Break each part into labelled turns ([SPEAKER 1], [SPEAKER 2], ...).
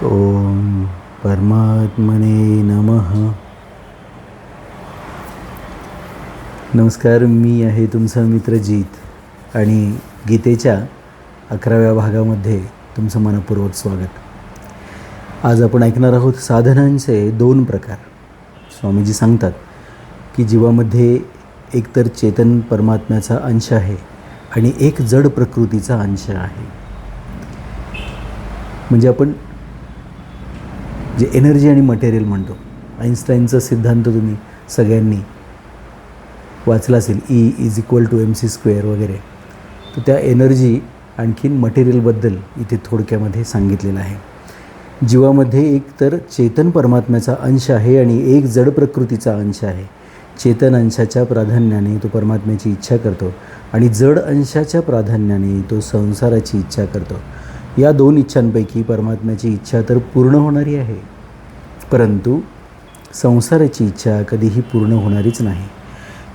[SPEAKER 1] ओम परमात्मने नमः. नमस्कार, मी आहे तुमचा मित्र जीत आणि गीतेच्या 11व्या भागामध्ये तुमचं मनपूर्वक स्वागत. आज आपण ऐकणार आहोत साधनांचे 2 प्रकार. स्वामीजी सांगतात की जीवामध्ये एकतर चेतन परमात्म्याचा अंश आहे आणि एक जड प्रकृतीचा अंश आहे. म्हणजे आपण जे एनर्जी आणि मटेरियल म्हणतो, आईन्स्टाईनचा सिद्धांत तुम्ही सगळ्यांनी वाचला असेल, E=mc² वगैरे. तर त्या एनर्जी आणखीन मटेरियलबद्दल इथे थोडक्यामध्ये सांगितलेलं आहे. जीवामध्ये एक तर चेतन परमात्म्याचा अंश आहे आणि एक जड प्रकृतीचा अंश आहे. चेतन अंशाच्या प्राधान्याने तो परमात्म्याची इच्छा करतो आणि जड अंशाच्या प्राधान्याने तो संसाराची इच्छा करतो. या 2 इच्छांपैकी परमात्म्याची इच्छा तर पूर्ण होणारी आहे, परंतु संसाराची इच्छा कधीही पूर्ण होणारीच नाही.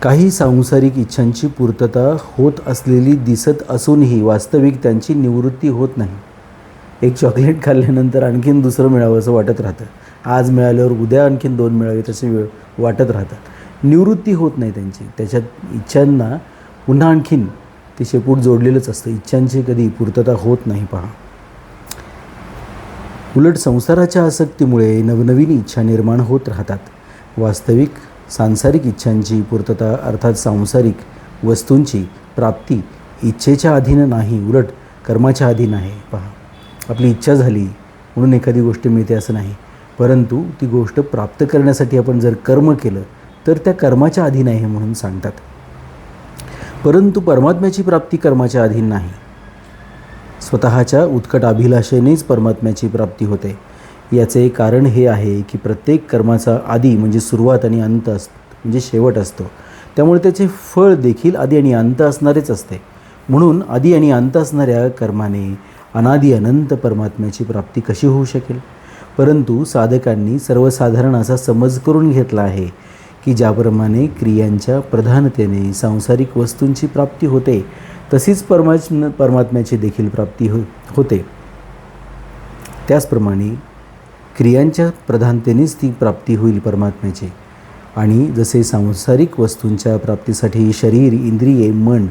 [SPEAKER 1] काही सांसारिक इच्छांची पूर्तता होत असलेली दिसत असूनही वास्तविक त्यांची निवृत्ती होत नाही. एक चॉकलेट खाल्ल्यानंतर आणखीन दुसरं मिळावं असं वाटत राहतं. आज मिळाल्यावर उद्या आणखीन 2 मिळावे तसे वाटत राहतात. निवृत्ती होत नाही त्यांची. त्याच्यात इच्छांना पुन्हा आणखीन ते शेपूट जोडलेलंच असतं. इच्छांची कधी पूर्तता होत नाही. पहा, उलट संसाराच्या आसक्तीमुळे नवनवीन इच्छा निर्माण होत राहतात. वास्तविक सांसारिक इच्छांची पूर्तता अर्थात सांसारिक वस्तूंची प्राप्ती इच्छेच्या अधीन नाही, उलट कर्माच्या अधीन आहे. पहा, आपली इच्छा झाली म्हणून एखादी गोष्ट मिळते असं नाही, परंतु ती गोष्ट प्राप्त करण्यासाठी आपण जर कर्म केलं तर त्या कर्माच्या अधीन आहे म्हणून सांगतात. परंतु परमात्म्याची प्राप्ती कर्माच्या अधीन नाही. स्वतःच्या उत्कट अभिलाषेनेच परमात्म्याची प्राप्ती होते. याचे कारण हे आहे की प्रत्येक कर्माचा आदी म्हणजे सुरुवात आणि अंत म्हणजे शेवट असतो. त्यामुळे त्याचे फळ देखील आदी आणि अंत असणारेच असते. म्हणून आदी आणि अंत असणाऱ्या कर्माने अनादी अनंत परमात्म्याची प्राप्ती कशी होऊ शकेल? परंतु साधकांनी सर्वसाधारण असा समज करून घेतला आहे की ज्याप्रमाणे क्रियांच्या प्रधानतेने सांसारिक वस्तूंची प्राप्ती होते, तशीच परमात्म्याची देखील प्राप्ती होते. त्याचप्रमाणे क्रियांच्या प्रधानतेनेच ती प्राप्ती होईल परमात्म्याची. आणि जसे सांसारिक वस्तूंच्या प्राप्तीसाठी शरीर, इंद्रिये, मन,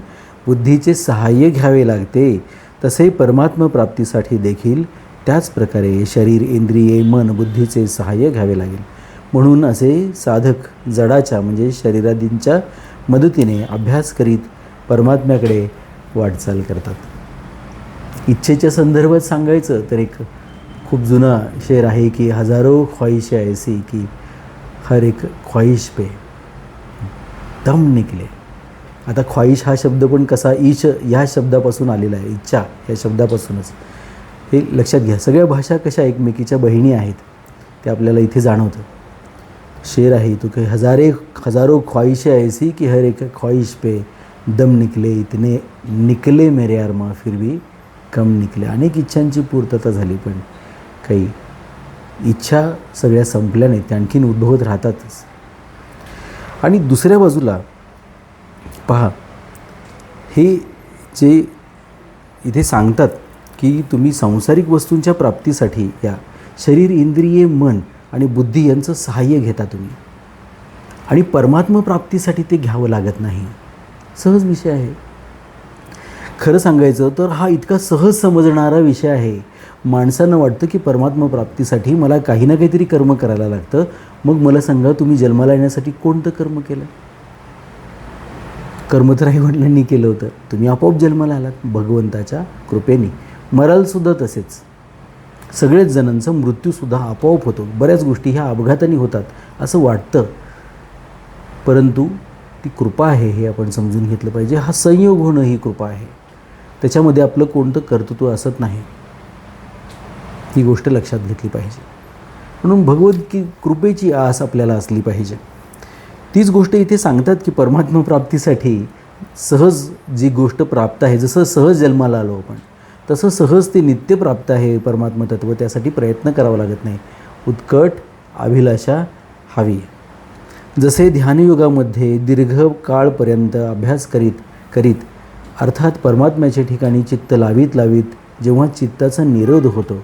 [SPEAKER 1] बुद्धीचे सहाय्य घ्यावे लागते, तसे परमात्मा प्राप्तीसाठी देखील त्याच प्रकारे शरीर, इंद्रिये, मन, बुद्धीचे सहाय्य घ्यावे लागेल. म्हणून असे साधक जडाच्या म्हणजे शरीरादींच्या मदतीने अभ्यास करीत परमात्म्याकडे वाटचाल करतात. इच्छेच्या संदर्भात सांगायचं तर एक खूप जुना शेर आहे की हजारो ख्वाहिशें ऐसी की हर एक ख्वाहिश पे दम निकले. आता ख्वाहिश हा शब्द पण कसा ईश ह्या शब्दापासून आलेला आहे, इच्छा या शब्दापासूनच. हे लक्षात घ्या. सगळ्या भाषा कशा एकमेकीच्या बहिणी आहेत ते आपल्याला इथे जाणवतं. शेर आहे तो की हजारो ख्वाहिशें ऐसी कि हर एक ख्वाहिश पे दम निकले, इतने निकले मेरे अरमा फिर भी कम निकले. अनेक इच्छांची पूर्तता झाली पण काही इच्छा सगळ्या संपल्याने त्या आणखीन उद्भवत राहतातच. आणि दुसऱ्या बाजूला पहा, हे जे इथे सांगतात की तुम्ही सांसारिक वस्तूंच्या प्राप्तीसाठी या शरीर, इंद्रिये, मन आणि बुद्धी यांचं सहाय्य घेता तुम्ही, आणि परमात्मा प्राप्तीसाठी ते घ्यावं लागत नाही. सहज विषय आहे. खरं सांगायचं तर हा इतका सहज समजणारा विषय आहे. माणसांना वाटतं की परमात्मा प्राप्तीसाठी मला काही ना काहीतरी कर्म करायला लागतं. मग मला सांगा, तुम्ही जन्माला येण्यासाठी कोणतं कर्म केलं? कर्म तर आईवडिलांनी केलं होतं. तुम्ही आपोआप जन्माला आलात भगवंताच्या कृपेने. मरालसुद्धा तसेच. सगळेच जणांचा मृत्यूसुद्धा आपोआप होतो. बऱ्याच गोष्टी ह्या अपघाताने होतात असं वाटतं, परंतु ती कृपा आहे हे आपण समजून घेतलं पाहिजे. हा संयोग होणं ही कृपा आहे. त्याच्यामध्ये आपलं कोणतं कर्तृत्व असत नाही. ही गोष्ट लक्षात घेतली पाहिजे. म्हणून भगवत कृपेची आस आपल्याला असली पाहिजे. तीच गोष्ट इथे सांगतात की परमात्मा प्राप्तीसाठी सहज जी गोष्ट प्राप्त आहे, जसं सहज जन्माला आलो आपण तसं सहज ते नित्य प्राप्त आहे परमात्मा तत्व. त्यासाठी प्रयत्न करावा लागत नाही. उत्कट अभिलाषा हवी. जसे ध्यानयुगामध्ये दीर्घकाळपर्यंत अभ्यास करीत अर्थात परमात्म्याच्या ठिकाणी चित्त लावीत जेव्हा चित्ताचा निरोध होतो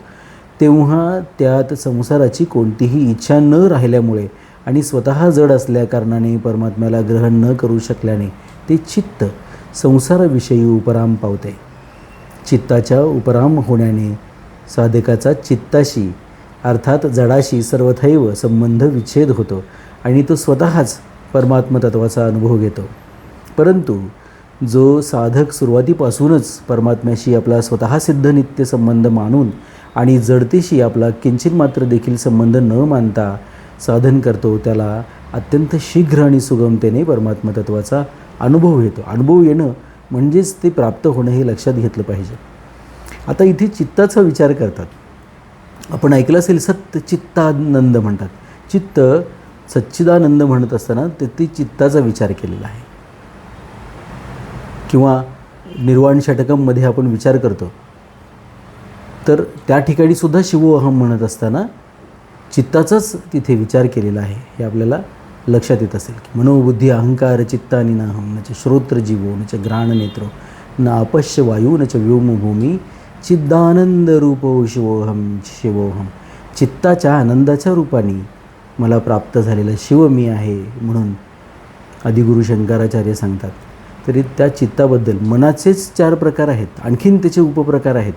[SPEAKER 1] तेव्हा त्यात संसाराची कोणतीही इच्छा न राहिल्यामुळे आणि स्वतः जड असल्याकारणाने परमात्म्याला ग्रहण न करू शकल्याने ते चित्त संसाराविषयी उपराम पावते. चित्ताच्या उपराम होण्याने साधकाचा चित्ताशी अर्थात जडाशी सर्वथैव संबंध विच्छेद होतो आणि तो स्वतःच परमात्मतत्वाचा अनुभव घेतो. परंतु जो साधक सुरुवातीपासूनच परमात्म्याशी आपला स्वतः सिद्ध नित्य संबंध मानून आणि जडतेशी आपला किंचित मात्र देखील संबंध न मानता साधन करतो, त्याला अत्यंत शीघ्र आणि सुगमतेने परमात्मतत्वाचा अनुभव येतो. अनुभव येणं म्हणजेच ते प्राप्त होणं हे लक्षात घेतलं पाहिजे. आता इथे चित्ताचा विचार करतात. आपण ऐकलं असेल सच्चित्तानंद म्हणतात. चित्त सच्चिदानंद म्हणत असताना ते चित्ताचा विचार केलेला आहे. किंवा निर्वाण षटकममध्ये आपण विचार करतो तर त्या ठिकाणी सुद्धा शिवोहम म्हणत असताना चित्ताचाच तिथे विचार केलेला आहे हे आपल्याला लक्षात येत असेल. की मनोबुद्धी अहंकार चित्तानी नाहम न च श्रोत्र जीवो न च घ्राण नेत्रो न अपश्य वायू न च व्योमभूमी चिद्दानंद रूपो शिवोहम शिवोहम. चित्ताच्या आनंदाच्या रूपाने मला प्राप्त झालेला शिव मी आहे म्हणून आदिगुरु शंकराचार्य सांगतात. तरी त्या चित्ताबद्दल मनाचेच 4 प्रकार आहेत, आणखीन त्याचे उपप्रकार आहेत.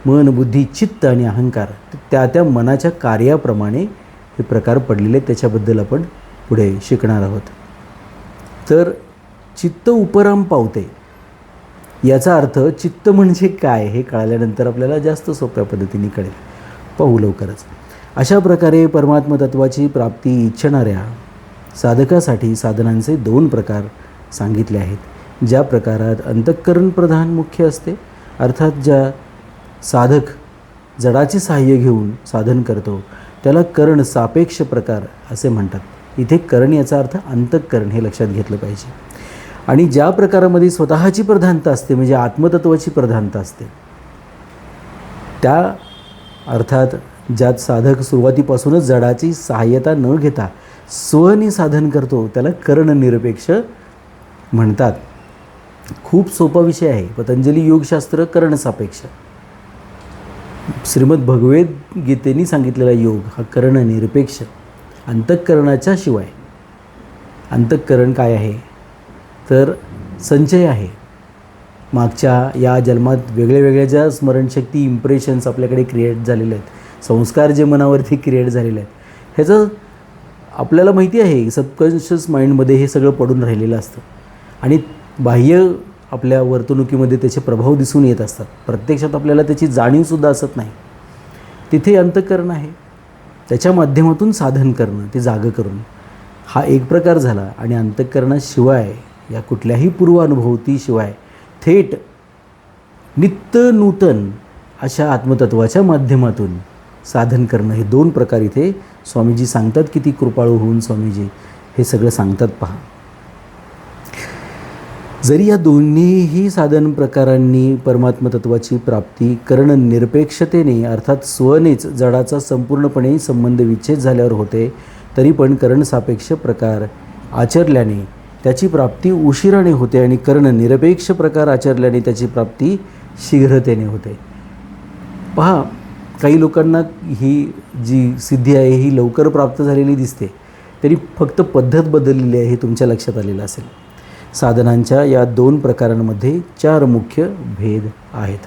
[SPEAKER 1] मन, बुद्धी, चित्त आणि अहंकार. त्या मनाच्या कार्याप्रमाणे हे प्रकार पडलेले, त्याच्याबद्दल आपण पुढे शिकणार आहोत. तर चित्त उपराम पावते याचा अर्थ चित्त म्हणजे काय हे कळाल्यानंतर आपल्याला जास्त सोप्या पद्धतीने कळेल. पाहू लवकरच. अशा प्रकारे परमात्मतत्वाची प्राप्ती इच्छणाऱ्या साधकासाठी साधनांचे 2 प्रकार सांगितले आहेत. ज्या प्रकारात अंतःकरण प्रधान मुख्य असते, अर्थात ज्या साधक जडाचे सहाय्य घेऊन साधन करतो त्याला करण सापेक्ष प्रकार असे म्हणतात. इथे करण याचा अर्थ अंतःकरण हे लक्षात घेतलं पाहिजे. आणि ज्या प्रकारामध्ये स्वतःची प्रधानता असते म्हणजे आत्मतत्वाची प्रधानता असते, त्या अर्थात ज्यात साधक सुरुवातीपासूनच जडाची सहाय्यता न घेता स्वने साधन करतो त्याला करणनिरपेक्ष म्हणतात. खूप सोपा विषय आहे. पतंजली योगशास्त्र करणसापेक्ष. श्रीमद भगवद्गीतेने सांगितलेला योग हा करणनिरपेक्ष अंतःकरणाच्या शिवाय. अंतःकरण काय आहे तर संचय आहे. मागच्या या जन्मात वेगळ्या ज्या स्मरणशक्ती इम्प्रेशन्स आपल्याकडे क्रिएट झालेले आहेत, संस्कार जे मनावरती क्रिएट झालेले आहेत, ह्याचं आपल्याला माहिती आहे सबकॉन्शियस माइंडमध्ये हे सगळं पडून राहिलेलं असतं आणि बाह्य आपल्या वर्तणुकीमध्ये त्याचे प्रभाव दिसून येत असतात. प्रत्यक्षात आपल्याला त्याची जाणीवसुद्धा असत नाही. तिथे अंतःकरण आहे, त्याच्या माध्यमातून साधन करणं, ते जागं करून हा एक प्रकार झाला. आणि अंतःकरणाशिवाय या कुठल्याही पूर्वानुभूतीशिवाय थेट नित्य नूतन अशा आत्मतत्वाच्या माध्यमातून साधन करणं हे 2 प्रकार इथे स्वामीजी सांगतात. किती कृपाळू होऊन स्वामीजी हे सगळं सांगतात पहा. जरी या दोन्हीही साधन प्रकारांनी परमात्मतत्वाची प्राप्ती करणनिरपेक्षतेने अर्थात स्वनेच जडाचा संपूर्णपणे संबंध विच्छेद झाल्यावर होते, तरी पण करणसापेक्ष प्रकार आचरल्याने त्याची प्राप्ती उशिराने होते आणि करणनिरपेक्ष प्रकार आचरल्याने त्याची प्राप्ती शीघ्रतेने होते. पहा, काही लोकांना ही जी सिद्धी आहे ही लवकर प्राप्त झालेली दिसते, तरी फक्त पद्धत बदललेली आहे हे तुमच्या लक्षात आलेलं असेल. साधनांच्या या 2 प्रकारांमध्ये 4 मुख्य भेद आहेत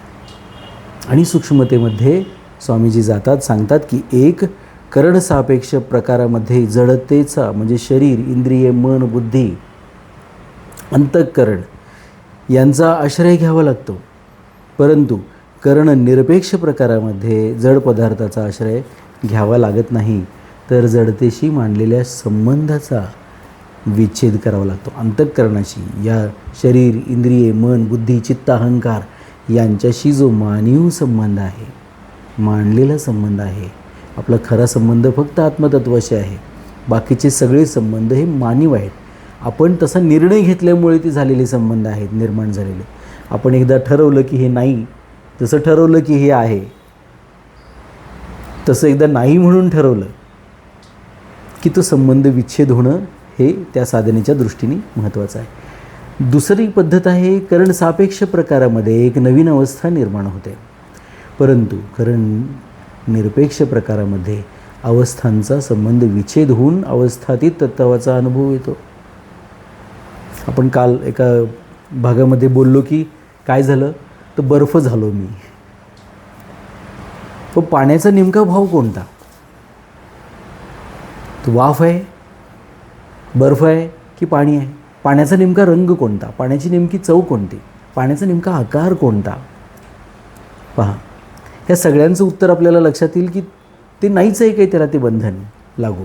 [SPEAKER 1] आणि सूक्ष्मतेमध्ये स्वामीजी सांगतात की एक करणसापेक्ष प्रकारामध्ये जडतेचा म्हणजे शरीर, इंद्रिय, मन, बुद्धी, अंतःकरण यांचा आश्रय घ्यावा लागतो. परंतु करणनिरपेक्ष प्रकारामध्ये जड पदार्थाचा आश्रय घ्यावा लागत नाही, तर जडतेशी मांडलेल्या संबंधाचा विच्छेद करावा लागतो. अंतःकरणाशी या शरीर, इंद्रिये, मन, बुद्धी, चित्त, अहंकार यांच्याशी जो मानवीय संबंध आहे, मांडलेला संबंध आहे, आपला खरा संबंध फक्त आत्मतत्वाशी आहे. बाकीचे सगळे संबंध हे मानव आहेत. आपण तसा निर्णय घेतल्यामुळे ते झालेले संबंध आहेत निर्माण झालेले. आपण एकदा ठरवलं की हे नाही, तसं ठरवलं की हे आहे, तसं एकदा नाही म्हणून ठरवलं की तो संबंध विच्छेद होणं हे त्या साधनेच्या दृष्टीने महत्त्वाचं आहे. दुसरी पद्धत आहे करणसापेक्ष प्रकारामध्ये एक नवीन अवस्था निर्माण होते. परंतु निरपेक्ष प्रकारामध्ये अवस्थांचा संबंध विच्छेद होऊन अवस्थातीत तत्त्वाचा अनुभव येतो. आपण काल एका भागामध्ये बोललो की काय झालं तर बर्फ झालो मी. पण पाण्याचा नेमका भाव कोणता? तो वाफ आहे, बर्फ आहे की पाणी आहे? पाण्याचा नेमका रंग कोणता? पाण्याची नेमकी चव कोणती? पाण्याचा नेमका आकार कोणता? पहा, ह्या सगळ्यांचं उत्तर आपल्याला लक्षात येईल की ते नाहीच आहे काही त्याला ते बंधन लागू.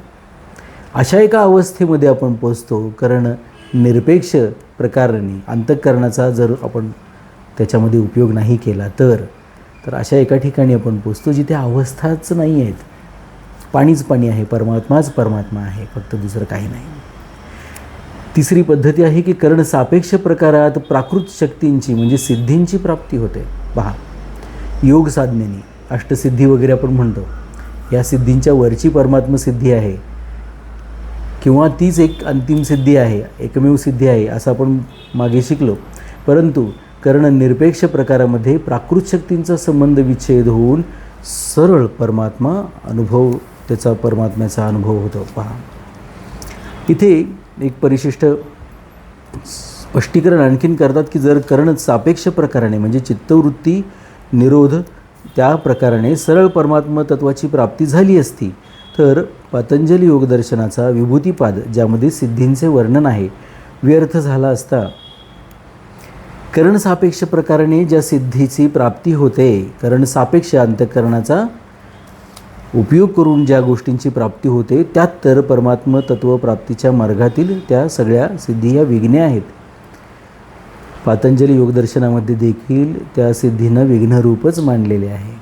[SPEAKER 1] अशा एका अवस्थेमध्ये आपण पोचतो कारण निरपेक्ष प्रकाराने अंतःकरणाचा जर आपण त्याच्यामध्ये उपयोग नाही केला तर अशा एका ठिकाणी आपण पोचतो जिथे अवस्थाच नाही आहेत. पाणीच पाणी आहे, परमात्माच परमात्मा आहे, फक्त दुसरं काही नाही. तिसरी पद्धती आहे की कर्ण सापेक्ष प्रकारात प्राकृत शक्तींची म्हणजे सिद्धींची प्राप्ती होते. पहा, योग साधनेने अष्टसिद्धी वगैरे आपण म्हणतो, या सिद्धींच्या वरची परमात्म सिद्धी आहे किंवा तीच एक अंतिम सिद्धी आहे, एकमेव सिद्धी आहे असं आपण मागे शिकलो. परंतु कर्ण निरपेक्ष प्रकारामध्ये प्राकृत शक्तींचा संबंध विच्छेद होऊन सरळ परमात्मा अनुभव, त्याचा परमात्म्याचा अनुभव होतो. पहा, इथे एक परिशिष्ट स्पष्टीकरण आणखीन करतात की जर कर्ण सापेक्ष प्रकाराने म्हणजे चित्तवृत्ती निरोध त्या प्रकाराने सरळ परमात्मा तत्वाची प्राप्ती झाली असती तर पतंजली योगदर्शनाचा विभूतिपाद ज्यामध्ये सिद्धींचे वर्णन आहे व्यर्थ झाला असता. कर्ण सापेक्ष प्रकाराने ज्या सिद्धीची प्राप्ती होते, कर्ण सापेक्ष अंतःकरणाचा उपयोग करून ज्या गोष्टींची प्राप्ती होते त्यात तर परमात्म तत्व प्राप्तीच्या मार्गातील त्या सगळ्या सिद्धी या विघ्ने आहेत. पातंजली योगदर्शनामध्ये देखील त्या सिद्धींना विघ्नरूपच मानलेले आहे.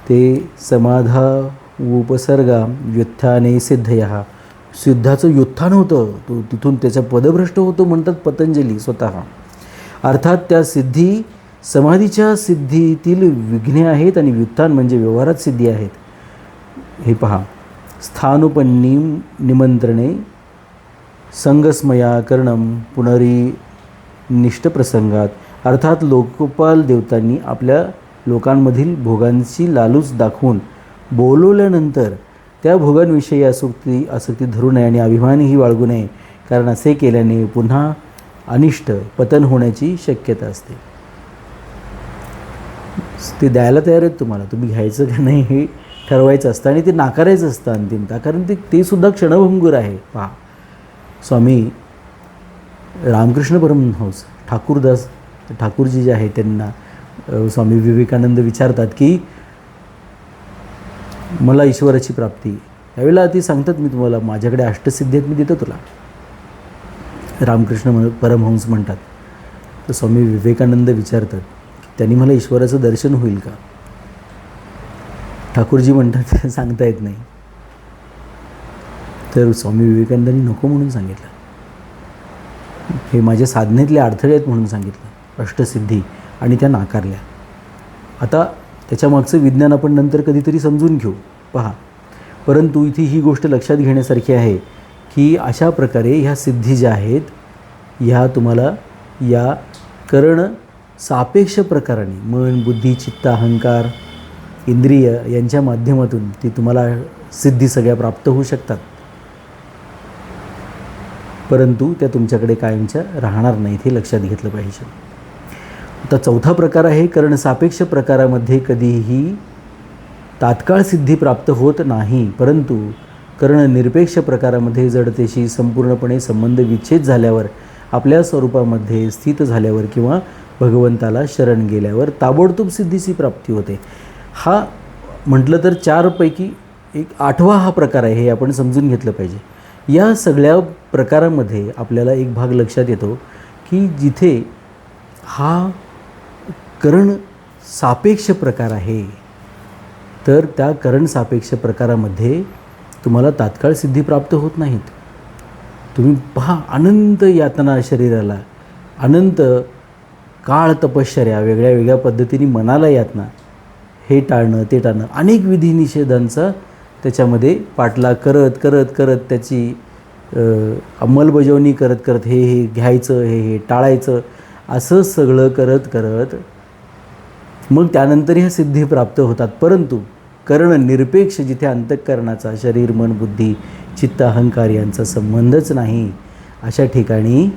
[SPEAKER 1] ते समाधा उपसर्गा व्युत्थाने सिद्धया, सिद्धाचं व्युत्थान होतं, तो तिथून त्याचा पदभ्रष्ट होतो म्हणतात पतंजली स्वतः. अर्थात त्या सिद्धी समाधीच्या सिद्धीतील विघ्ने आहेत आणि व्युत्थान म्हणजे व्यवहारात सिद्धी आहेत. हे पहा, स्थानुपन्नी निमंत्रणे संगस्मया करणम पुनरी प्रसंगात, अर्थात लोकपाल देवतांनी आपल्या लोकांमधील भोगांची लालूच दाखवून बोलवल्यानंतर त्या भोगांविषयी आसक्ती धरू नये आणि अभिमानही बाळगू नये, कारण असे केल्याने पुन्हा अनिष्ट पतन होण्याची शक्यता असते. ते द्यायला तयार आहेत तुम्हाला, तुम्ही घ्यायचं का नाही हे ठरवायचं असतं आणि ते नाकारायचं असतं अंतिमतः, कारण ते सुद्धा क्षणभंगूर आहे. पहा, स्वामी रामकृष्ण परमहंस ठाकूरदास ठाकूरजी जे आहे त्यांना स्वामी विवेकानंद विचारतात की मला ईश्वराची प्राप्ती, यावेळेला ती सांगतात मी तुम्हाला माझ्याकडे अष्टसिद्धी आहेत, मी देतो तुला. रामकृष्ण परमहंस म्हणतात. तर स्वामी विवेकानंद विचारतात त्यांनी मला ईश्वराचं दर्शन होईल का? ठाकूरजी म्हणतात सांगता येत नाही. तर स्वामी विवेकानंदांनी नको म्हणून सांगितलं, हे माझ्या साधनेतले अडथळे आहेत म्हणून सांगितलं, अष्टसिद्धी, आणि त्या नाकारल्या. आता त्याच्यामागचं विज्ञान आपण नंतर कधीतरी समजून घेऊ. पहा, परंतु इथे ही गोष्ट लक्षात घेण्यासारखी आहे की अशा प्रकारे ह्या सिद्धी ज्या आहेत ह्या तुम्हाला या कर्ण सापेक्ष प्रकाराने मन बुद्धी चित्त अहंकार इंद्रिय यांच्या माध्यमातून ती तुम्हाला सिद्धी सगळ्या प्राप्त होऊ शकतात, परंतु त्या तुमच्याकडे कायमच्या राहणार नाहीत, हे लक्षात घेतलं पाहिजे. आता चौथा प्रकार आहे कर्ण सापेक्ष प्रकारामध्ये कधीही तात्काळ सिद्धी प्राप्त होत नाही, परंतु कर्ण निरपेक्ष प्रकारामध्ये जडतेशी संपूर्णपणे संबंध विच्छेद झाल्यावर, आपल्या स्वरूपामध्ये स्थित झाल्यावर किंवा भगवंताला शरण गेल्यावर ताबडतोब सिद्धीची प्राप्ती होते. हा म्हटलं तर चारपैकी एक आठवा हा प्रकार आहे, हे आपण समजून घेतलं पाहिजे. या सगळ्या प्रकारामध्ये आपल्याला एक भाग लक्षात येतो की जिथे हा कर्ण सापेक्ष प्रकार आहे तर त्या कर्ण सापेक्ष प्रकारामध्ये तुम्हाला तात्काळ सिद्धी प्राप्त होत नाहीत. तुम्ही पहा, अनंत यातना शरीराला, अनंत काळ तपश्चर्या, वेगळ्या वेगळ्या पद्धतीने मनाला यातना, हे टाळणं ते टाळणं, अनेक विधी निषेधांचा त्याच्यामध्ये पाठलाग करत करत करत त्याची अंमलबजावणी करत करत हे घ्यायचं, हे टाळायचं, असं सगळं करत करत मग त्यानंतर ह्या सिद्धी प्राप्त होतात. परंतु करणनिरपेक्ष जिथे अंतःकरणाचा शरीर मन बुद्धी चित्त अहंकार यांचा संबंधच नाही, अशा ठिकाणी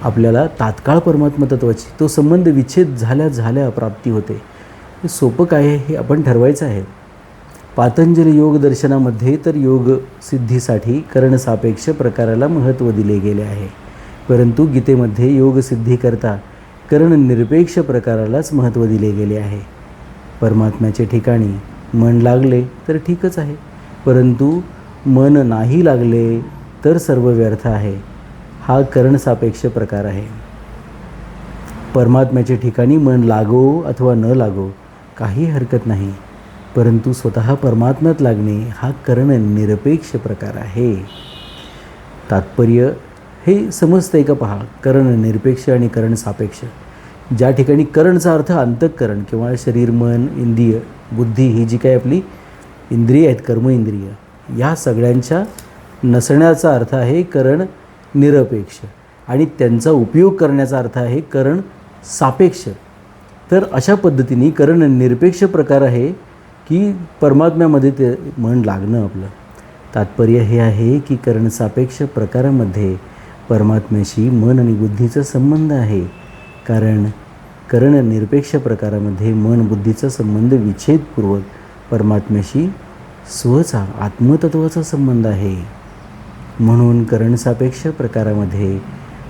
[SPEAKER 1] आपल्याला तात्काळ परमात्म तत्वाची तो संबंध विच्छेद झाल्या झाल्या प्राप्ती होते. हे सोपं काय आहे हे आपण ठरवायचं आहे. पातंजली योग दर्शनामध्ये तर योग सिद्धीसाठी करणसापेक्ष प्रकाराला महत्त्व दिले गेले आहे, परंतु गीतेमध्ये योग सिद्धीकरता करणनिरपेक्ष प्रकारालाच महत्त्व दिले गेले आहे. परमात्म्याच्या ठिकाणी मन लागले तर ठीकच आहे, परंतु मन नाही लागले तर सर्व व्यर्थ आहे. हा करणसापेक्ष प्रकार आहे. परमात्म्याच्या ठिकाणी मन लागो अथवा न लागो काही हरकत नाही, परंतु स्वतः परमात्म्यात लागणे हा करणनिरपेक्ष प्रकार आहे. तात्पर्य हे समजतंय का पहा. करणनिरपेक्ष आणि करणसापेक्ष. ज्या ठिकाणी करणचा अर्थ अंतःकरण किंवा शरीर मन इंद्रिय बुद्धी ही जी काही आपली इंद्रिय आहेत कर्म इंद्रिय, या सगळ्यांच्या नसण्याचा अर्थ आहे करण निरपेक्ष आणि त्यांचा उपयोग करण्याचा अर्थ आहे करण सापेक्ष. तर अशा पद्धतीने करण निरपेक्ष प्रकार आहे की परमात्म्यामध्ये ते मन लागणं. आपलं तात्पर्य हे आहे की करण सापेक्ष प्रकारामध्ये परमात्म्याशी मन आणि बुद्धीचा संबंध आहे, कारण करण निरपेक्ष प्रकारामध्ये मन बुद्धीचा संबंध विच्छेदपूर्वक परमात्म्याशी स्वचा आत्मतत्वाचा संबंध आहे. म्हणून करणसापेक्ष प्रकारामध्ये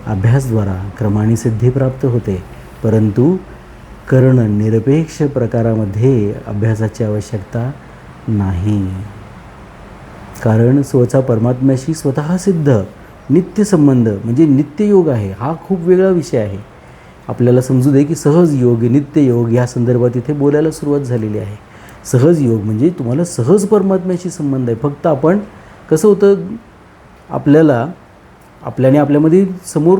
[SPEAKER 1] अभ्यासद्वारा क्रमाने सिद्धी प्राप्त होते, परंतु करणनिरपेक्ष प्रकारामध्ये अभ्यासाची आवश्यकता नाही, कारण स्वचा परमात्म्याशी स्वतः सिद्ध नित्य संबंध म्हणजे नित्ययोग आहे. हा खूप वेगळा विषय आहे. आपल्याला समजू दे की सहज योग नित्य योग या संदर्भात इथे बोलायला सुरुवात झालेली आहे. सहज योग म्हणजे तुम्हाला सहज परमात्म्याशी संबंध आहे. फक्त आपण कसं होतं, आपल्याने आपल्यामध्ये समोर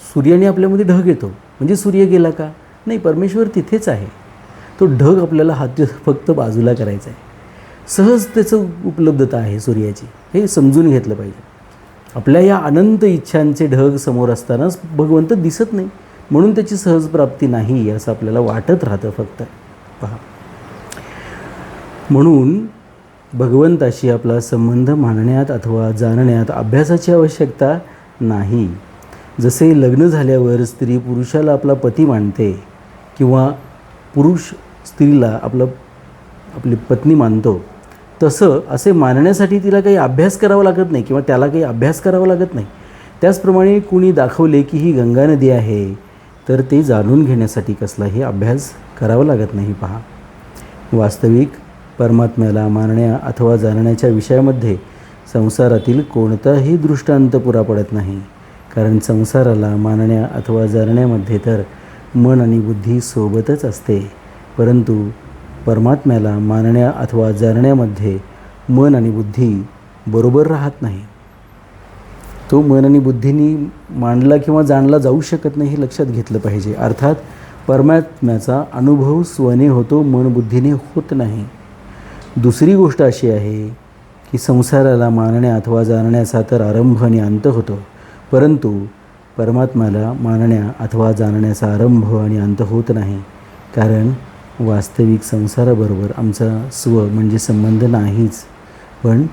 [SPEAKER 1] सूर्याने आपल्यामध्ये ढग येतो म्हणजे सूर्य गेला का? नाही, परमेश्वर तिथेच आहे. तो ढग आपल्याला हात फक्त बाजूला करायचा आहे. सहज त्याचं उपलब्धता आहे सूर्याची, हे समजून घेतलं पाहिजे. आपल्या या अनंत इच्छांचे ढग समोर असतानाच भगवंत दिसत नाही, म्हणून त्याची सहज प्राप्ती नाही असं आपल्याला वाटत राहतं फक्त. पहा, म्हणून भगवंताशी आपला संबंध मानण्यात अथवा जाणण्यात अभ्यासाची आवश्यकता नाही. जसे लग्न झाल्यावर स्त्री पुरुषाला आपला पती मानते किंवा पुरुष स्त्रीला आपली पत्नी मानतो, तसं असे मानण्यासाठी तिला काही अभ्यास करावा लागत नाही किंवा त्याला काही अभ्यास करावा लागत नाही. त्याचप्रमाणे कुणी दाखवले की ही गंगा नदी आहे तर ते जाणून घेण्यासाठी कसलाही अभ्यास करावा लागत नाही. पहा, वास्तविक परमात्म्याला मानण्या अथवा जाणण्याच्या विषयामध्ये संसारातील कोणताही दृष्टांत पुरा पडत नाही, कारण संसाराला मानण्या अथवा जाणण्यामध्ये तर मन आणि बुद्धी सोबतच असते, परंतु परमात्म्याला मानण्या अथवा जाणण्यामध्ये मन आणि बुद्धी बरोबर राहत नाही. तो मन आणि बुद्धीनी मांडला किंवा जाणला जाऊ शकत नाही, हे लक्षात घेतलं पाहिजे. अर्थात परमात्म्याचा अनुभव स्वने होतो, मन बुद्धीने होत नाही. दुसरी गोष्ट अशी आहे की संसाराला मानण्या अथवा जाणण्याचा तर आरंभ आणि अंत होतो, परंतु परमात्म्याला मानण्या अथवा जाणण्याचा आरंभ आणि अंत होत नाही, कारण वास्तविक संसाराबरोबर आमचा स्व म्हणजे संबंध नाहीच, पण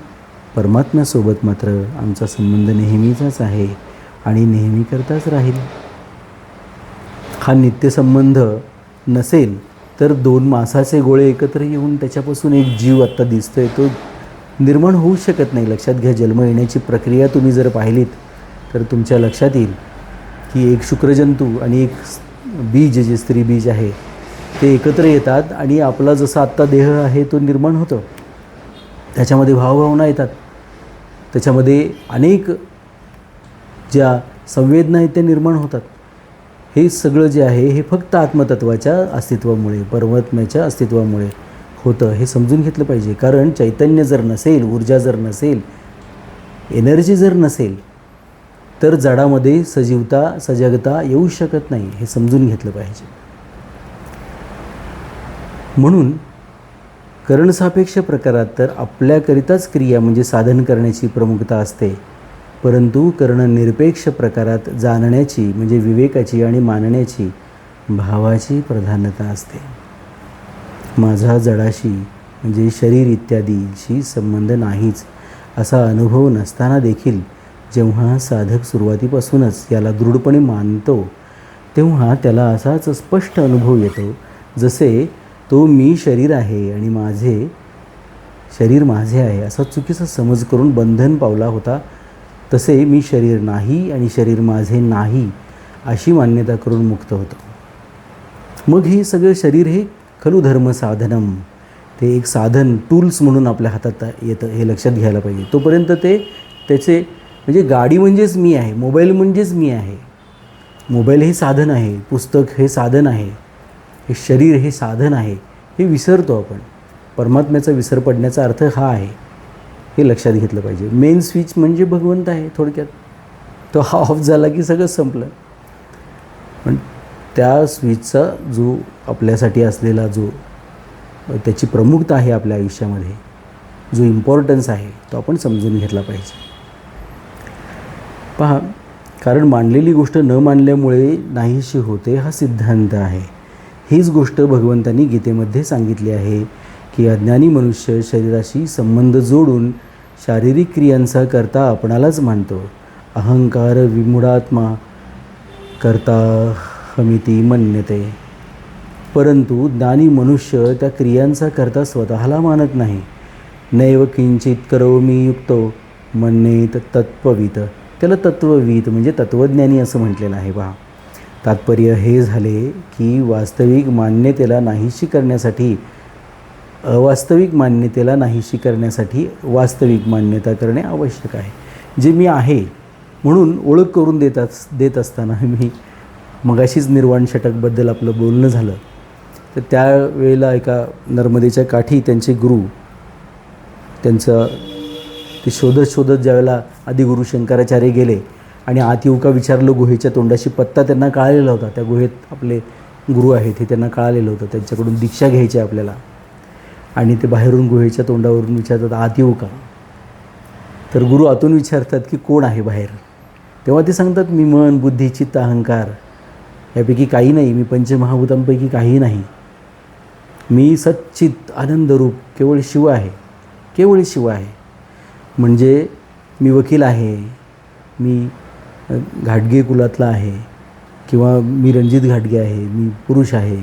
[SPEAKER 1] परमात्म्यासोबत मात्र आमचा संबंध नेहमीचाच आहे आणि नेहमीकरताच राहील. हा नित्यसंबंध नसेल तर दोन मांसाचे गोळे एकत्र येऊन त्याच्यापासून एक जीव आत्ता दिसतोय तो निर्माण होऊ शकत नाही. लक्षात घ्या, जन्म येण्याची प्रक्रिया तुम्ही जर पाहिलीत तर तुमच्या लक्षात येईल की एक शुक्रजंतू आणि एक बीज जे स्त्री बीज आहे ते एकत्र येतात आणि आपला जसा आत्ता देह आहे तो निर्माण होतो. त्याच्यामध्ये भावभावना येतात, त्याच्यामध्ये अनेक ज्या संवेदना आहेत त्या निर्माण होतात. हे सगळं जे आहे हे फक्त आत्मतत्वाच्या अस्तित्वामुळे परमात्म्याच्या अस्तित्वामुळे होतं, हे समजून घेतलं पाहिजे. कारण चैतन्य जर नसेल, ऊर्जा जर नसेल, एनर्जी जर नसेल तर जडामध्ये सजीवता सजगता येऊ शकत नाही, हे समजून घेतलं पाहिजे. म्हणून करणसापेक्ष प्रकारात तर आपल्याकरिताच क्रिया म्हणजे साधन करण्याची प्रमुखता असते, परंतु करणनिरपेक्ष प्रकारात जाणण्याची म्हणजे विवेकाची आणि मानण्याची भावाची प्रधानता असते. माझा जडाशी म्हणजे शरीर इत्यादीशी संबंध नाहीच असा अनुभव नसताना देखील जेव्हा साधक सुरुवातीपासूनच याला दृढपणे मानतो तेव्हा त्याला असाच स्पष्ट अनुभव येतो जसे तो मी शरीर आहे आणि माझे शरीर माझे आहे असा चुकीचा समज करून बंधन पावला होता, तसे मी शरीर नाही आणि शरीर माझे नाही अशी मान्यता करून मुक्त होतो. मग हे सगळं शरीर हे खलु धर्म साधनम, ते एक साधन टूल्स म्हणून आपल्या हातात येतं हे लक्षात घ्यायला पाहिजे. तोपर्यंत ते त्याचे म्हणजे गाडी म्हणजेच मी आहे, मोबाईल म्हणजेच मी आहे, मोबाईल हे साधन आहे, पुस्तक हे साधन आहे, हे शरीर हे साधन आहे हे विसरतो आपण. परमात्म्याचा विसर पडण्याचा अर्थ हा आहे, हे लक्षात घेतलं पाहिजे. मेन स्विच म्हणजे भगवंत आहे थोडक्यात. तो हा ऑफ झाला की सगळं संपलं. पण त्या स्विचचा जो आपल्यासाठी असलेला जो त्याची प्रमुखता आहे आपल्या आयुष्यामध्ये, जो इम्पॉर्टन्स आहे तो आपण समजून घेतला पाहिजे. पहा, कारण मानलेली गोष्ट न मानल्यामुळे नाहीशी होते हा सिद्धांत आहे. हीच गोष्ट भगवंतांनी गीतेमध्ये सांगितली आहे की अज्ञानी मनुष्य शरीराशी संबंध जोडून शारीरिक क्रियांचा करता आपणालाच मानतो. अहंकार विमूढात्मा करता हमिती मन्यते. परंतु ज्ञानी मनुष्य त्या क्रियांचा करता स्वतःला मानत नाही. नैव किंचित करोमी युक्तो मन्येत तत्त्ववित. त्याला तत्त्ववित म्हणजे तत्त्वज्ञानी असं म्हटलेलं आहे. पहा, तात्पर्य हे झाले की वास्तविक मान्यतेला नाहीशी करण्यासाठी अवास्तविक मान्यतेला नाहीशी करण्यासाठी वास्तविक मान्यता करणे आवश्यक आहे. जे मी आहे म्हणून ओळख करून देत असताना मी मगाशीच निर्वाण षटकबद्दल आपलं बोलणं झालं, तर त्यावेळेला एका नर्मदेच्या काठी त्यांचे गुरु त्यांचं ते शोधत ज्यावेळेला आदिगुरु शंकराचार्य गेले आणि आत येऊ का विचारलं, गुहेच्या तोंडाशी पत्ता त्यांना कळालेला होता. त्या गुहेत आपले गुरु आहेत हे त्यांना कळालेलं होतं, त्यांच्याकडून दीक्षा घ्यायची आपल्याला. आणि ते बाहेरून गुहेच्या तोंडावरून विचारतात आत येऊ का. तर गुरु आतून विचारतात की कोण आहे बाहेर. तेव्हा ते सांगतात मी मन बुद्धी चित्त अहंकार यापैकी काही नाही, मी पंचमहाभूतांपैकी काही नाही, मी सच्चित आनंदरूप केवळ शिव आहे, केवळ शिव आहे. म्हणजे मी वकील आहे, मी घाटगे कुलातला आहे, किंवा मी रणजित घाटगे आहे, मी पुरुष आहे,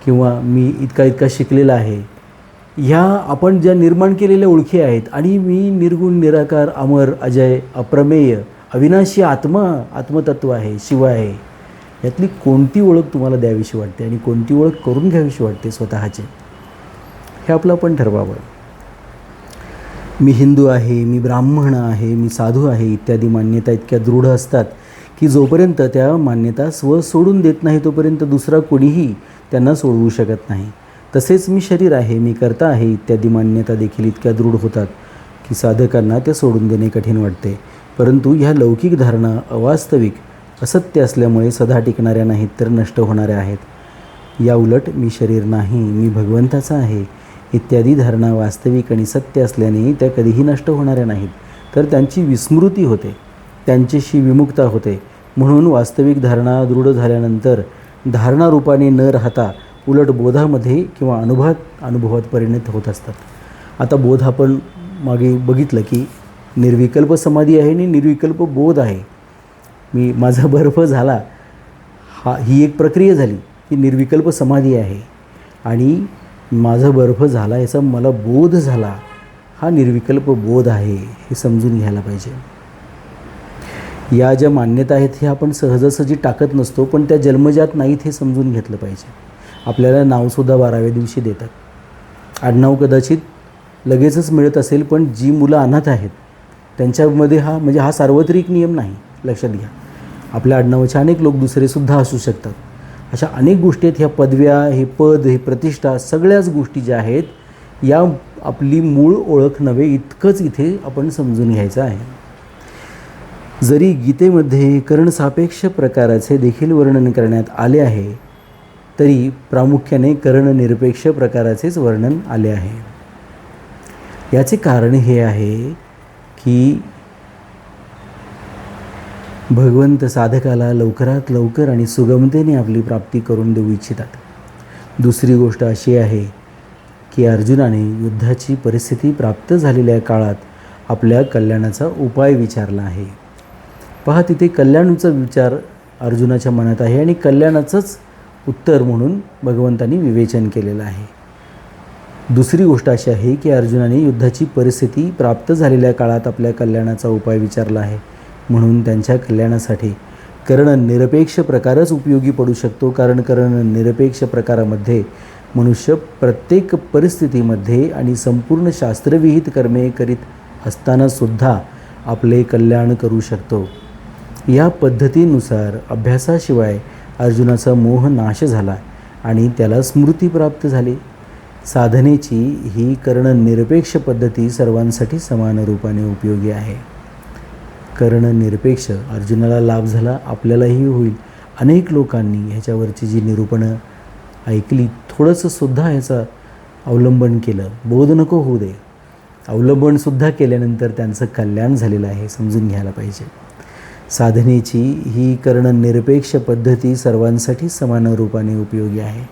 [SPEAKER 1] किंवा मी इतका शिकलेला आहे. ह्या आपण ज्या निर्माण केलेल्या ओळखी आहेत. आणि मी निर्गुण निराकार अमर अजय अप्रमेय अविनाशी आत्मतत्व आहे, शिव आहे. यातली कोणती ओळख तुम्हाला द्यावीशी वाटते आणि कोणती ओळख करून घ्यावीशी वाटते स्वतःचे, हे आपलं आपण ठरवावं. मी हिंदू आहे, मी ब्राह्मण आहे, मी साधू आहे इत्यादी मान्यता इतक्या दृढ असतात की जोपर्यंत त्या मान्यता स्व सोडून देत नाही तोपर्यंत दुसरा कोणीही त्यांना सोडवू शकत नाही. तसेच मी शरीर आहे, मी कर्ता आहे इत्यादी मान्यता देखील इतक्या दृढ होतात की साधकांना त्या सोडून देणे कठीण वाटते. परंतु ह्या लौकिक धारणा अवास्तविक असत्य असल्यामुळे सदा टिकणाऱ्या नाहीत तर नष्ट होणाऱ्या आहेत. या उलट मी शरीर नाही, मी भगवंताचा आहे इत्यादी धारणा वास्तविक आणि सत्य असल्याने त्या कधीही नष्ट होणाऱ्या नाहीत, तर त्यांची विस्मृती होते, त्यांच्याशी विमुक्ता होते. म्हणून वास्तविक धारणा दृढ झाल्यानंतर धारणारूपाने न राहता उलट बोधामध्ये किंवा अनुभवात परिणत होत असतात. आता बोध आपण मागे बघितलं की निर्विकल्प समाधी आहे आणि निर्विकल्प बोध आहे. माझा बर्फ झाला ही एक प्रक्रिया झाली की निर्विकल्प समाधी आहे, आणि माझा बर्फ झाला याचा मला बोध झाला हा निर्विकल्प बोध आहे, हे समजून घ्यायला पाहिजे. या ज्या मान्यता आहेत हे आपण सहजासहजी टाकत नसतो, पण त्या जन्मजात नाहीत हे समजून घेतलं पाहिजे. आपल्याला नावसुद्धा 12व्या दिवशी देतात. आडनाव कदाचित लगेचच मिळत असेल, पण जी मुलं अनाथ आहेत त्यांच्यामध्ये हा सार्वत्रिक नियम नाही, लक्षात घ्या. आपल्या आडनावाचे अनेक लोक दुसरेसुद्धा असू शकतात. अशा अनेक गोष्टी आहेत. ह्या पदव्या, हे पद, हे प्रतिष्ठा, सगळ्याच गोष्टी ज्या आहेत या आपली मूळ ओळख नव्हे इतकंच इथे आपण समजून घ्यायचं आहे. जरी गीतेमध्ये कर्णसापेक्ष प्रकाराचे देखील वर्णन करण्यात आले आहे, तरी प्रामुख्याने कर्णनिरपेक्ष प्रकाराचेच वर्णन आले आहे. याचे कारण हे आहे की भगवंत साधकाला लवकरात लवकर आणि सुगमतेने आपली प्राप्ती करून देऊ इच्छितात. दुसरी गोष्ट अशी आहे की अर्जुनाने युद्धाची परिस्थिती प्राप्त झालेल्या काळात आपल्या कल्याणाचा उपाय विचारला आहे. पहा, तिथे कल्याणाचा विचार अर्जुनाच्या मनात आहे आणि कल्याणाचंच उत्तर म्हणून भगवंतांनी विवेचन केलेलं आहे. दुसरी गोष्ट अशी आहे की अर्जुनाने युद्धाची परिस्थिती प्राप्त झालेल्या काळात आपल्या कल्याणाचा उपाय विचारला आहे, म्हणून त्यांच्या कल्याणासाठी कर्णनिरपेक्ष प्रकारच उपयोगी पडू शकतो. कारण कर्णनिरपेक्ष प्रकारामध्ये मनुष्य प्रत्येक परिस्थितीमध्ये आणि संपूर्ण शास्त्रविहित कर्मे करीत असतानासुद्धा आपले कल्याण करू शकतो. या पद्धतीनुसार अभ्यासाशिवाय अर्जुनाचा मोह नाश झाला आणि त्याला स्मृती प्राप्त झाली. साधनेची ही कर्णनिरपेक्ष पद्धती सर्वांसाठी समान रूपाने उपयोगी आहे. कर्णनिरपेक्ष अर्जुनाला लाभ झाला, आपल्यालाही होईल. अनेक लोकांनी ह्याच्यावरची जी निरूपणं ऐकली, थोडंसंसुद्धा ह्याचं अवलंबन केलं, बोध नको होऊ दे, अवलंबनसुद्धा केल्यानंतर त्यांचं कल्याण झालेलं आहे, समजून घ्यायला पाहिजे. साधनेची ही कर्णनिरपेक्ष पद्धती सर्वांसाठी समान रूपाने उपयोगी आहे.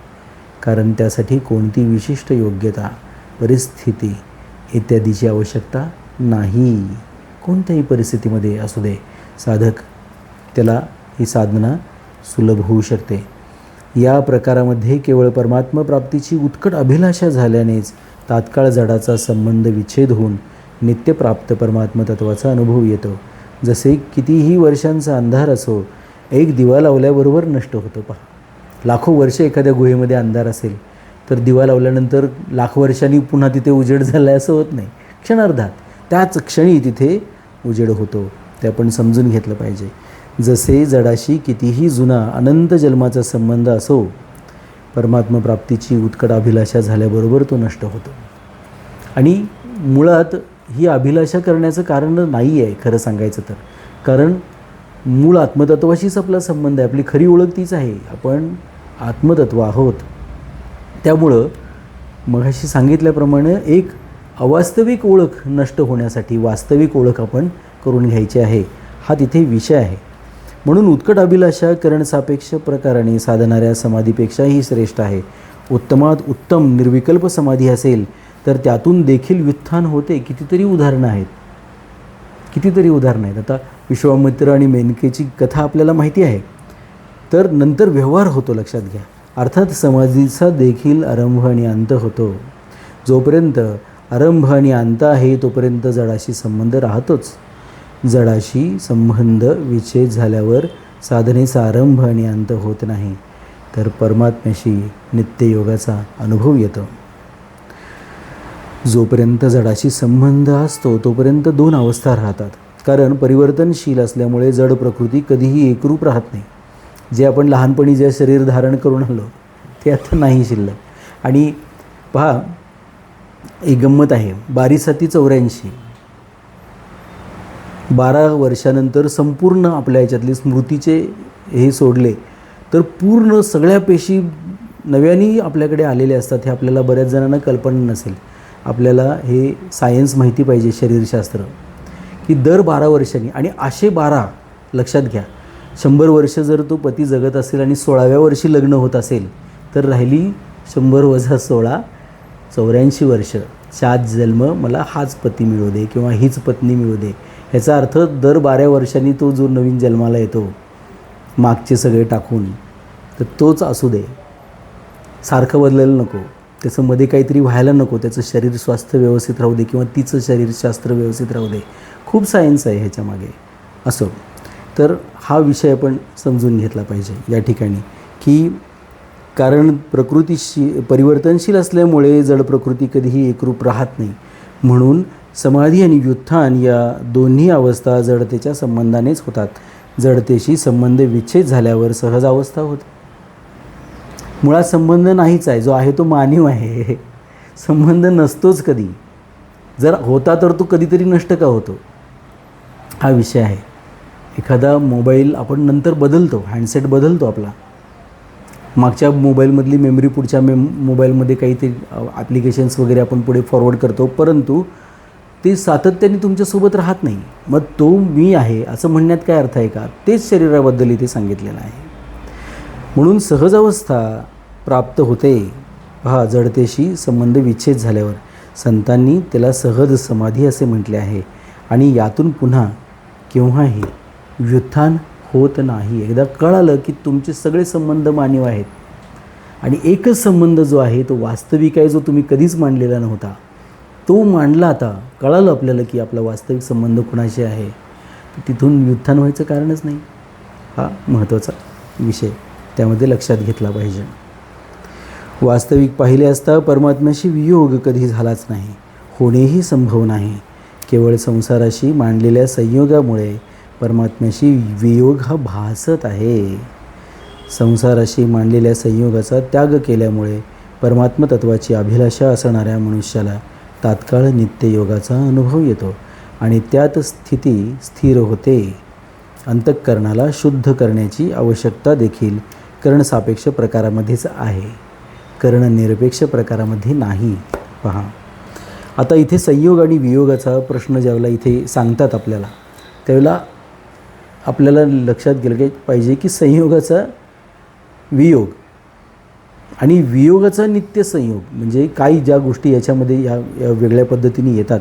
[SPEAKER 1] कारण त्यासाठी कोणती विशिष्ट योग्यता, परिस्थिती इत्यादीची आवश्यकता नाही. कोणत्याही परिस्थितीमध्ये असू दे, साधक त्याला ही साधना सुलभ होऊ शकते. या प्रकारामध्ये केवळ परमात्मा प्राप्तीची उत्कट अभिलाषा झाल्यानेच तात्काळ जडाचा संबंध विच्छेद होऊन नित्यप्राप्त परमात्मा तत्वाचा अनुभव येतो. जसे कितीही वर्षांचा अंधार असो, एक दिवा लावल्याबरोबर नष्ट होतो. पहा, लाखो वर्ष एखाद्या गुहेमध्ये अंधार असेल तर दिवा लावल्यानंतर लाख वर्षांनी पुन्हा तिथे उजेड झाला असं होत नाही. क्षणार्धात त्याच क्षणी तिथे उजेड होतो. ते आपण समजून घेतलं पाहिजे. जसे जडाशी कितीही जुना अनंत जन्माचा संबंध असो, परमात्मा प्राप्तीची उत्कट अभिलाषा झाल्याबरोबर तो नष्ट होतो. आणि मुळात ही अभिलाषा करण्याचं कारण नाही आहे खरं सांगायचं तर. कारण मूळ आत्मतत्वाशीच आपला संबंध आहे. आपली खरी ओळख तीच आहे. आपण आत्मतत्व आहोत. त्यामुळं मगाशी सांगितल्याप्रमाणे एक अवास्तविक ओळख नष्ट होण्यासाठी वास्तविक ओळख आपण करून घ्यायची आहे, हा तिथे विषय आहे. म्हणून उत्कट अभिलाषा करणसापेक्ष प्रकाराने साधणाऱ्या समाधीपेक्षाही श्रेष्ठ आहे. उत्तमात उत्तम निर्विकल्प समाधी असेल तर त्यातून देखील व्युत्थान होते. कितीतरी उदाहरणं आहेत. आता विश्वामित्र आणि मेनकेची कथा आपल्याला माहिती आहे. तर नंतर व्यवहार होतो, लक्षात घ्या. अर्थात समाधीचा देखील आरंभ आणि अंत होतो. जोपर्यंत आरंभ आणि अंत आहे तोपर्यंत जडाशी संबंध राहतोच. जडाशी संबंध विच्छेद झाल्यावर साधनेचा आरंभ आणि अंत होत नाही, तर परमात्म्याशी नित्ययोगाचा अनुभव येतो. जोपर्यंत जडाशी संबंध असतो तोपर्यंत दोन अवस्था राहतात. कारण परिवर्तनशील असल्यामुळे जड प्रकृती कधीही एकरूप राहत नाही. जे आपण लहानपणी जे शरीर धारण करून आलो ते आता नाही शिल्लक. आणि पहा, एक गंमत आहे. 12×7=84. 12 वर्षानंतर संपूर्ण आपल्या याच्यातले स्मृतीचे हे सोडले तर पूर्ण सगळ्या पेशी नव्याने आपल्याकडे आलेले असतात. हे आपल्याला बऱ्याच जणांना कल्पना नसेल. आपल्याला हे सायन्स माहिती पाहिजे, शरीरशास्त्र, की दर 12 वर्षांनी, आणि असे 12 लक्षात घ्या. 100 वर्ष जर तो पती जगत असेल आणि 16व्या वर्षी लग्न होत असेल तर राहिली 100 वजा 16 84 वर्ष. 7 जन्म मला हाच पती मिळू दे किंवा हीच पत्नी मिळू दे. ह्याचा अर्थ दर 12 वर्षांनी तो जो नवीन जन्माला येतो मागचे सगळे टाकून, तर तोच असू दे. सारखं बदलायला नको, त्याचं मध्ये काहीतरी व्हायला नको. त्याचं शरीर स्वास्थ्य व्यवस्थित राहू दे किंवा तिचं शरीरशास्त्र व्यवस्थित राहू दे. खूप सायन्स आहे ह्याच्यामागे. असो, तर हा विषय आपण समजून घेतला पाहिजे या ठिकाणी, की कारण प्रकृतीशी परिवर्तनशील असल्यामुळे जड प्रकृती कधीही एकरूप राहत नाही. म्हणून समाधी आणि व्युत्थान या दोन्ही अवस्था जडतेच्या संबंधानेच होतात. जडतेशी संबंध विच्छेद झाल्यावर सहज अवस्था होते. मुळात संबंध नाहीच आहे. जो आहे तो मानव आहे. संबंध नसतोच कधी. जर होता तर तो कधीतरी नष्ट का होतो, हा विषय आहे. एखादा मोबाईल आपण नंतर बदलतो, हँडसेट बदलतो आपला. मागच्या मोबाईलमधली मेमरी पुढच्या मोबाईलमध्ये काहीतरी ॲप्लिकेशन्स वगैरे आपण पुढे फॉरवर्ड करतो, परंतु ते सातत्याने तुमच्यासोबत राहत नाही. मग तो मी आहे असं म्हणण्यात काय अर्थ आहे का? तेच शरीराबद्दल इथे सांगितलेलं आहे. म्हणून सहज अवस्था प्राप्त होते पहा, जडतेशी संबंध विच्छेद झाल्यावर संतांनी त्याला सहज समाधी असे म्हटले आहे आणि यातून पुन्हा केव्हाही व्युत्थान होत नाही. एकदा कळालं की तुमचे सगळे संबंध मानव आहेत आणि एकच संबंध जो आहे तो वास्तविक आहे, जो तुम्ही कधीच मांडलेला नव्हता, तो मांडला. आता कळालं आपल्याला की आपला वास्तविक संबंध कुणाशी आहे, तर तिथून व्युत्थान व्हायचं कारणच नाही. हा महत्त्वाचा विषय त्यामध्ये लक्षात घेतला पाहिजे. वास्तविक पाहिले असता परमात्म्याशी वियोग कधी झालाच नाही, होणेही संभव नाही. केवळ संसाराशी मांडलेल्या संयोगामुळे परमात्म्याशी वियोग हा भासत आहे. संसाराशी मांडलेल्या संयोगाचा त्याग केल्यामुळे परमात्म तत्वाची अभिलाषा असणाऱ्या मनुष्याला तात्काळ नित्ययोगाचा अनुभव येतो आणि त्यात स्थिती स्थिर होते. अंतःकरणाला शुद्ध करण्याची आवश्यकता देखील करणसापेक्ष प्रकारामध्येच आहे, करणनिरपेक्ष प्रकारामध्ये नाही. पहा, आता इथे संयोग आणि वियोगाचा प्रश्न ज्यावेळेला इथे सांगतात आपल्याला, त्यावेळेला आपल्याला लक्षात गेलं पाहिजे की संयोगाचा वियोग आणि वियोगाचा नित्य संयोग म्हणजे काही ज्या गोष्टी याच्यामध्ये या वेगळ्या पद्धतीने येतात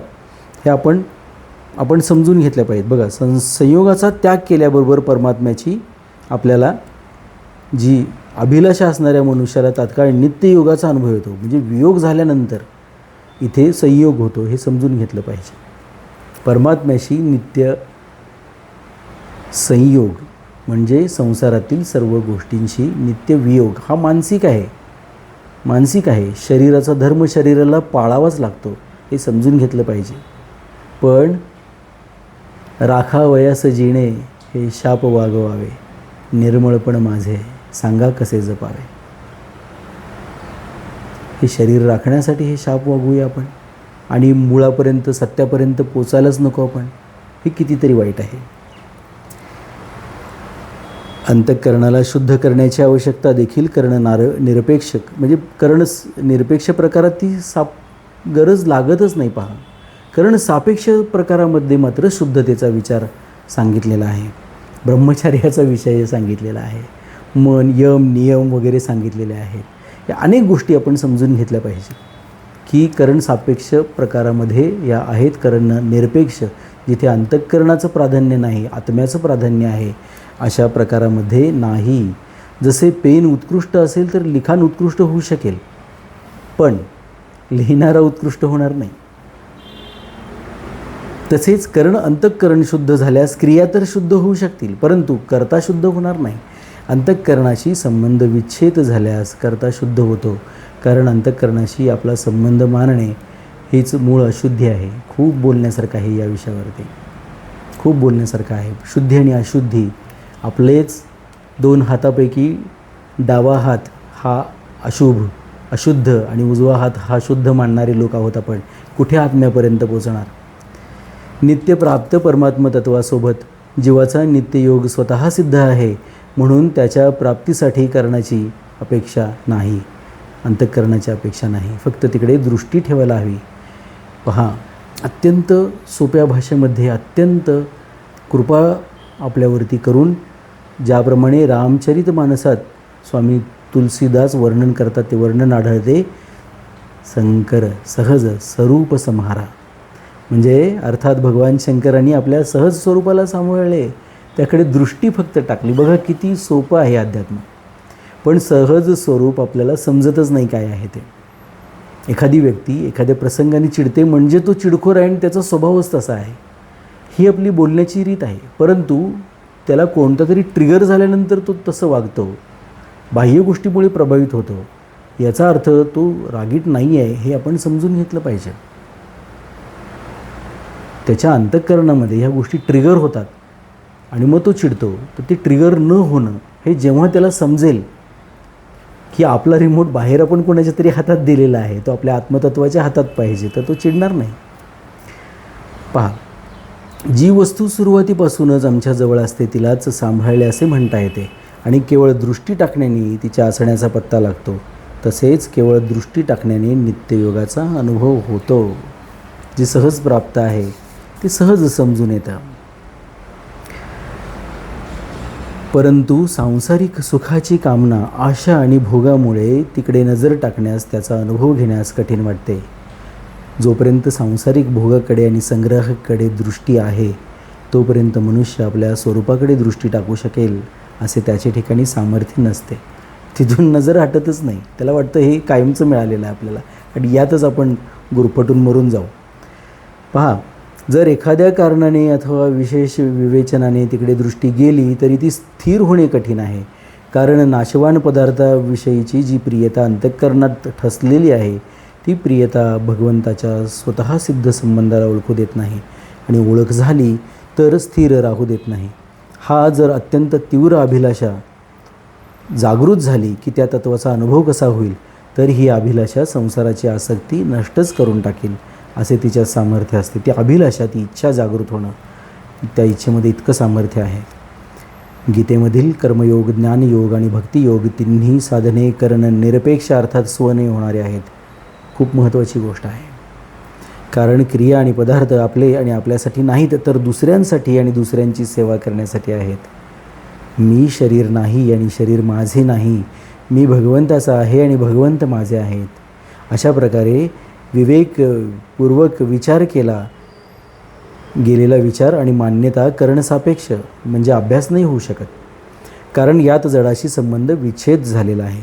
[SPEAKER 1] हे आपण समजून घेतल्या पाहिजेत. बघा, संयोगाचा त्याग केल्याबरोबर परमात्म्याची आपल्याला जी अभिलाषा असणाऱ्या मनुष्याला तात्काळ नित्ययोगाचा अनुभव येतो. म्हणजे वियोग झाल्यानंतर इथे संयोग होतो हे समजून घेतलं पाहिजे. परमात्म्याशी नित्य संयोग म्हणजे संसारातील सर्व गोष्टींशी नित्य वियोग हा मानसिक आहे. शरीराचा धर्म शरीराला पाळावाच लागतो हे समजून घेतलं पाहिजे. पण राखावयास जिणे हे शाप वागवावे, निर्मळपण माझे सांगा कसे जपावे. हे शरीर राखण्यासाठी हे शाप वागवूया आपण आणि मुळापर्यंत सत्यापर्यंत पोचायलाच नको आपण. हे कितीतरी वाईट आहे. अंतःकरणाला शुद्ध करण्याची आवश्यकता देखील निरपेक्ष म्हणजे निरपेक्ष प्रकारात ती गरज लागतच नाही. पहा, करण सापेक्ष प्रकारामध्ये मात्र शुद्धतेचा विचार सांगितलेला आहे, ब्रह्मचर्याचा विषय सांगितलेला आहे, मन यम नियम वगैरे सांगितलेले आहेत. या अनेक गोष्टी आपण समजून घेतल्या पाहिजे की करण सापेक्ष प्रकारामध्ये या आहेत. करण निरपेक्ष जिथे अंतःकरणाचं प्राधान्य नाही, आत्म्याचं प्राधान्य आहे, अशा प्रकारामध्ये नाही. जसे पेन उत्कृष्ट असेल तर लिखाण उत्कृष्ट होऊ शकेल, पण लिहिणारा उत्कृष्ट होणार नाही. तसेच अंतःकरण शुद्ध झाल्यास क्रिया तर शुद्ध होऊ शकतील, परंतु कर्ता शुद्ध होणार नाही. अंतःकरणाशी संबंध विच्छेद झाल्यास कर्ता शुद्ध होतो, कारण अंतःकरणाशी आपला संबंध मानणे हेच मूळ अशुद्धी आहे. खूप बोलण्यासारखं आहे या विषयावरती, खूप बोलण्यासारखं आहे. शुद्धी आणि अशुद्धी आपलेच दोन हातापैकी डावा हात हा अशुद्ध आणि उजवा हात हा शुद्ध मानणारे लोक आहोत आपण. कुठे आत्म्यापर्यंत पोचणार? नित्यप्राप्त परमात्म तत्वासोबत जीवाचा नित्ययोग स्वतः सिद्ध आहे, म्हणून त्याच्या प्राप्तीसाठी करण्याची अपेक्षा नाही, अंतःकरणाची अपेक्षा नाही. फक्त तिकडे दृष्टी ठेवायला हवी. पहा, अत्यंत सोप्या भाषेमध्ये अत्यंत कृपा आपल्यावरती करून ज्याप्रमाणे रामचरितमानसात स्वामी तुलसीदास वर्णन करतात ते वर्णन आढळते. शंकर सहज स्वरूप संहारा, म्हणजे अर्थात भगवान शंकरांनी आपल्या सहज स्वरूपाला सांभाळले, त्याकडे दृष्टी फक्त टाकली. बघा किती सोपं आहे अध्यात्म, पण सहज स्वरूप आपल्याला समजतच नाही काय आहे ते. एखादी व्यक्ती एखाद्या प्रसंगाने चिडते म्हणजे तो चिडखोर आहे आणि त्याचा स्वभावच तसा आहे, ही आपली बोलण्याची रीत आहे. परंतु त्याला कोणता तरी ट्रिगर झाल्यानंतर तो तसं वागतो, बाह्य गोष्टीमुळे प्रभावित होतो. याचा अर्थ तो रागीट नाही आहे हे आपण समजून घेतलं पाहिजे. त्याच्या अंतःकरणामध्ये ह्या गोष्टी ट्रिगर होतात आणि मग तो चिडतो. तर ते ट्रिगर न होणं हे जेव्हा त्याला समजेल की आपला रिमोट बाहेर आपण कोणाच्या तरी हातात दिलेला आहे, तो आपल्या आत्मतत्वाच्या हातात पाहिजे, तर तो चिडणार नाही. पहा, जी वस्तू सुरुवातीपासूनच आमच्याजवळ असते तिलाच सांभाळले असे म्हणता येते आणि केवळ दृष्टी टाकण्याने तिच्या असण्याचा पत्ता लागतो. तसेच केवळ दृष्टी टाकण्याने नित्ययोगाचा अनुभव होतो. जे सहज प्राप्त आहे ते सहज समजून येतं. परंतु सांसारिक सुखाची कामना, आशा आणि भोगामुळे तिकडे नजर टाकण्यास, त्याचा अनुभव घेण्यास कठीण वाटते. जोपर्यंत सांसारिक भोगाकडे आणि संग्रहाकडे दृष्टी आहे तोपर्यंत मनुष्य आपल्या स्वरूपाकडे दृष्टी टाकू शकेल असे त्याच्या ठिकाणी सामर्थ्य नसते. तिथून नजर हटतच नाही. त्याला वाटतं हे कायमचं मिळालेलं आहे आपल्याला आणि यातच आपण गुरफटून मरून जाऊ. पहा, जर एखाद्या कारणाने अथवा विशेष विवेचनाने तिकडे दृष्टी गेली तरी ती स्थिर होणे कठीण आहे. कारण नाशवान पदार्थाविषयीची जी प्रियता अंतःकरणात ठसलेली आहे ती प्रियता भगवंताच्या स्वतः सिद्ध संबंधाला ओळखू देत नाही आणि ओळख झाली तर स्थिर राहू देत नाही. हा जर अत्यंत तीव्र अभिलाषा जागृत झाली की त्या तत्वाचा अनुभव कसा होईल, तर ही अभिलाषा संसाराची आसक्ती नष्टच करून टाकेल असे तिच्या सामर्थ्य असते. ती अभिलाषा, ती इच्छा जागृत होणं, त्या इच्छेमध्ये इतकं सामर्थ्य आहे. गीतेमधील कर्मयोग, ज्ञानयोग आणि भक्तियोग तिन्ही साधने करणं निरपेक्ष अर्थात स्वने होणारे आहेत. खूप महत्त्वाची गोष्ट आहे. कारण क्रिया आणि पदार्थ आपले आणि आपल्यासाठी नाहीत तर दुसऱ्यांसाठी आणि दुसऱ्यांची सेवा करण्यासाठी आहेत. मी शरीर नाही आणि शरीर माझे नाही, मी भगवंताचा आहे आणि भगवंत माझे आहेत. अशा प्रकारे विवेकपूर्वक विचार केला गेलेला विचार आणि मान्यता करणसापेक्ष म्हणजे अभ्यास नाही होऊ शकत. कारण यात जडाशी संबंध विच्छेद झालेला आहे.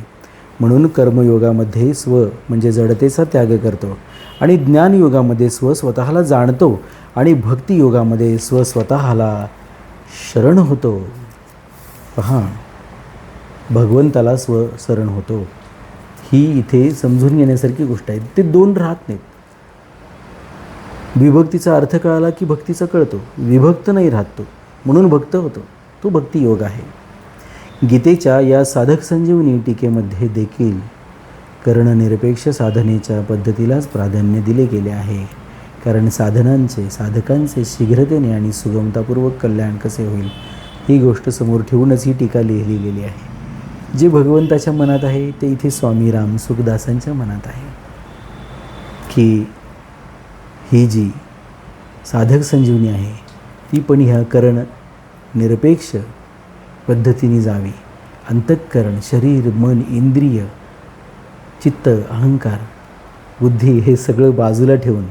[SPEAKER 1] म्हणून कर्मयोगामध्ये स्व म्हणजे जडतेचा त्याग करतो आणि ज्ञानयोगामध्ये स्व स्वतःला जाणतो आणि भक्तियोगामध्ये स्व स्वतःला शरण होतो. पहा, भगवंताला स्व शरण होतो. ही इथे समजून घेण्यासारखी गोष्ट आहे. ते दोन राहत नाहीत. विभक्तीचा अर्थ कळाला की भक्तीचा कळतो, विभक्त नाही राहत तो, म्हणून भक्त होतो. तो भक्तियोग आहे. गीतेच्या या साधक संजीवनी टीकेमध्ये देखील कर्णनिरपेक्ष साधनेच्या पद्धतीलाच प्राधान्य दिले गेले आहे. कारण साधकांचे शीघ्रतेने आणि सुगमतापूर्वक कल्याण कसे होईल ही गोष्ट समोर ठेवूनच ही टीका लिहिली गेली आहे. जे भगवंताच्या मनात आहे ते इथे स्वामी राम सुखदासांच्या मनात आहे की ही जी साधक संजीवनी आहे ती पण ह्या करण निरपेक्ष पद्धतीने जावी. अंतःकरण, शरीर, मन, इंद्रिय, चित्त, अहंकार, बुद्धी हे सगळं बाजूला ठेवून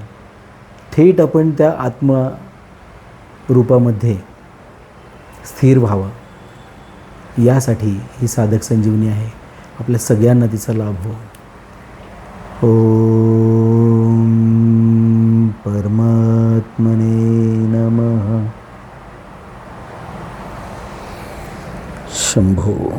[SPEAKER 1] थेट आपण त्या आत्मरूपामध्ये स्थिर व्हावं, यासाठी ही साधक संजीवनी आहे. आपल्या सगळ्यांना तिचा लाभ हो. ओम परमात्मने नमः. शंभो.